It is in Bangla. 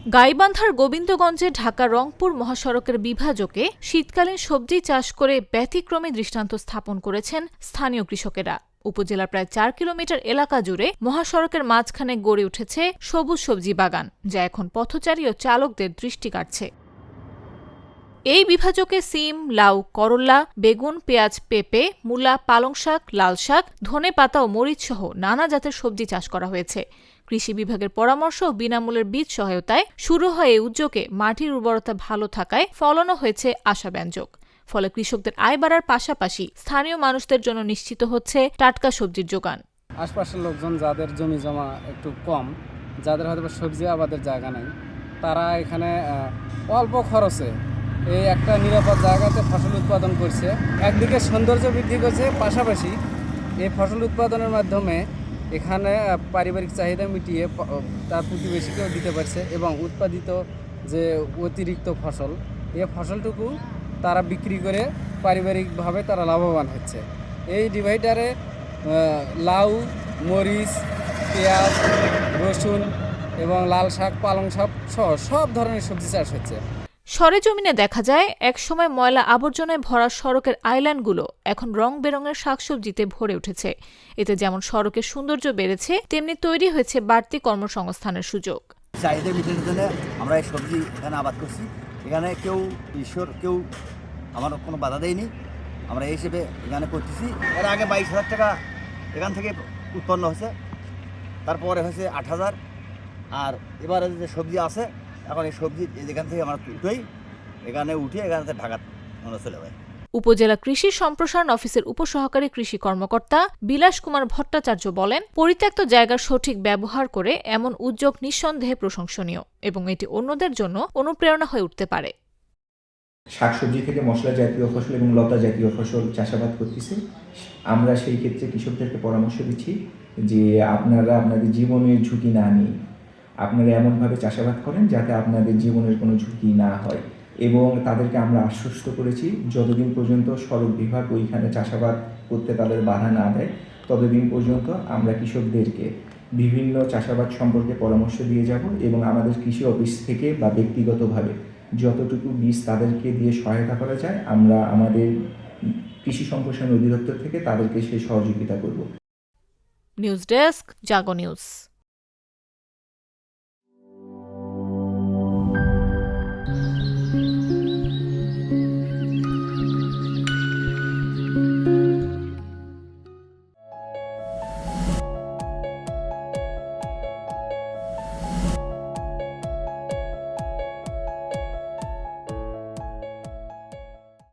গাইবান্ধার গোবিন্দগঞ্জে ঢাকা রংপুর মহাসড়কের বিভাজকে শীতকালীন সবজি চাষ করে ব্যতিক্রমী দৃষ্টান্ত স্থাপন করেছেন স্থানীয় কৃষকেরা। উপজেলার প্রায় ৪ কিলোমিটার এলাকা জুড়ে মহাসড়কের মাঝখানে গড়ে উঠেছে সবুজ সবজি বাগান, যা এখন পথচারী ও চালকদের দৃষ্টি কাড়ছে। এই বিভাজকে সিম, লাউ, করল্লা, বেগুন, পেঁয়াজ, পেঁপে, মূলা, পালং শাক, লাল শাক, ধনেপাতা ও মরিচসহ নানা জাতের সবজি চাষ করা হয়েছে। কৃষি বিভাগের পরামর্শ ও বিনামূল্যের বীজ সহায়তায় শুরু হয় এই উদ্যোগে মাটির উর্বরতা ভালো থাকায় ফলনও হয়েছে আশাব্যঞ্জক। ফলে কৃষকদের আয় বাড়ার পাশাপাশি স্থানীয় মানুষদের জন্য নিশ্চিত হচ্ছে টাটকা সবজির যোগান। আশপাশের লোকজন যাদের জমি জমা একটু কম, যাদের হয়তো সবজি আবাদের জায়গা নাই, তারা এখানে অল্প খরচে এই একটা নিরাপদ জায়গাতে ফসল উৎপাদন করছে। একদিকে সৌন্দর্য বৃদ্ধি করছে, পাশাপাশি এই ফসল উৎপাদনের মাধ্যমে এখানে পারিবারিক চাহিদা মিটিয়ে তার প্রতিবেশীকেও দিতে পারছে এবং উৎপাদিত যে অতিরিক্ত ফসল, এই ফসলটুকু তারা বিক্রি করে পারিবারিকভাবে তারা লাভবান হচ্ছে। এই ডিভাইডারে লাউ, মরিচ, পেঁয়াজ, রসুন এবং লাল শাক, পালং শাক সহ সব ধরনের সবজি চাষ হচ্ছে। সরেজমিনে দেখা যায় একসময় ময়লা আবর্জনায় ভরা সড়কের আইল্যান্ডগুলো এখন রং বেরঙের শাকসবজিতে ভরে উঠেছে। এতে যেমন সড়কের সৌন্দর্য বেড়েছে, তেমনি তৈরি হয়েছে বাড়তি কর্মসংস্থানের সুযোগ। চাহিদা মেটানোর জন্য আমরা এই সবজি এখানে আবাদ করছি। এখানে কেউ কেউ আমার কোনো বাধা দেয়নি। আমরা এই হিসেবে এখানে করতেছি। এর আগে 22,000 টাকা এখান থেকে উৎপন্ন হয়েছে, তারপরে হয়েছে 8,000। আর এবারে যে সবজি আছে, এখন এই সবজি যেখান থেকে আমরা তুলতেই এখানে উঠে এখানে ঢাকা আমরা চলে যাই। উপজেলা কৃষি সম্প্রসারণ অফিসের উপসহকারী কৃষি কর্মকর্তা বিলাস কুমার ভট্টাচার্য বলেন, পরিত্যক্ত জায়গার সঠিক ব্যবহার করে এমন উদ্যোগ নিঃসন্দেহে প্রশংসনীয় এবং এটি অন্যদের জন্য অনুপ্রেরণা হয়ে উঠতে পারে। শাকসবজি থেকে মশলা জাতীয় ফসল এবং লতা জাতীয় ফসল চাষাবাদ করতেছি। আমরা সেই ক্ষেত্রে কৃষকদেরকে পরামর্শ দিচ্ছি যে আপনারা আপনাদের জীবনের ঝুঁকি না নিয়ে আপনারা এমনভাবে চাষাবাদ করেন যাতে আপনাদের জীবনের কোনো ঝুঁকি না হয়, এবং তাদেরকে আমরা আশ্বস্ত করেছি যতদিন পর্যন্ত সড়ক বিভাগ ওইখানে চাষাবাদ করতে তাদের বাধা না দেয় ততদিন পর্যন্ত আমরা কৃষকদেরকে বিভিন্ন চাষাবাদ সম্পর্কে পরামর্শ দিয়ে যাব এবং আমাদের কৃষি অফিস থেকে বা ব্যক্তিগতভাবে যতটুকু বীজ তাদেরকে দিয়ে সহায়তা করা যায় আমরা আমাদের কৃষি সম্প্রসারণ অধিদপ্তর থেকে তাদেরকে সেই সহযোগিতা করব। নিউজ ডেস্ক, জাগো নিউজ।